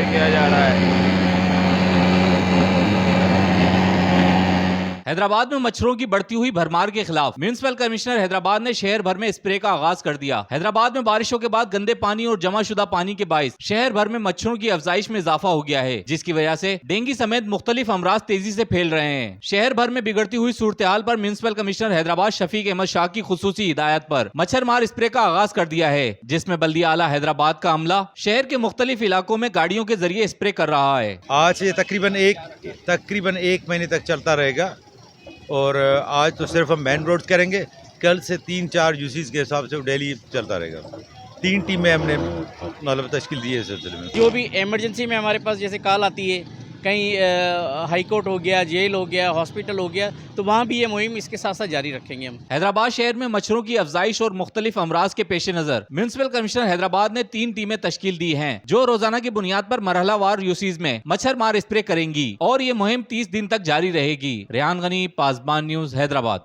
Spray किया जा रहा है। हैदराबाद में मच्छरों की बढ़ती हुई भरमार के खिलाफ म्युनिसिपल कमिश्नर हैदराबाद ने शहर भर में स्प्रे का आगाज कर दिया। हैदराबाद में बारिशों के बाद गंदे पानी और जमाशुदा पानी के बाइस शहर भर में मच्छरों की अफजाइश में इजाफा हो गया है, जिसकी वजह से डेंगू समेत मुख्तलिफ अमराज तेजी से फैल रहे हैं। शहर भर में बिगड़ती हुई सूरत हाल पर म्युनिसिपल कमिश्नर हैदराबाद शफीक अहमद शाह की खुसूसी हिदायत पर मच्छर मार स्प्रे का आगाज कर दिया है, जिसमें बल्दिया आला हैदराबाद का अमला शहर के मुख्तलिफ इलाकों में गाड़ियों के जरिए स्प्रे कर रहा है। आज ये तकरीबन एक महीने तक चलता रहेगा और आज तो सिर्फ हम मेन रोड करेंगे, कल से 3-4 यूसीज के हिसाब से डेली चलता रहेगा। 3 टीमें हमने मतलब तश्कील दी है इस सिलसिले में। जो भी इमरजेंसी में हमारे पास जैसे कॉल आती है, कहीं हाई कोर्ट हो गया, जेल हो गया, हॉस्पिटल हो गया, तो वहाँ भी ये मुहिम इसके साथ साथ जारी रखेंगे हम। हैदराबाद शहर में मच्छरों की अफजाइश और मुख्तलिफ अमराज के पेश नजर म्युनिसिपल कमिश्नर हैदराबाद ने 3 टीमें तश्कील दी हैं, जो रोजाना की बुनियाद पर मरहलावार यूसीज में मच्छर मार स्प्रे करेंगी और ये मुहिम 30 दिन तक जारी रहेगी। रेहान गनी, पासबान न्यूज, हैदराबाद।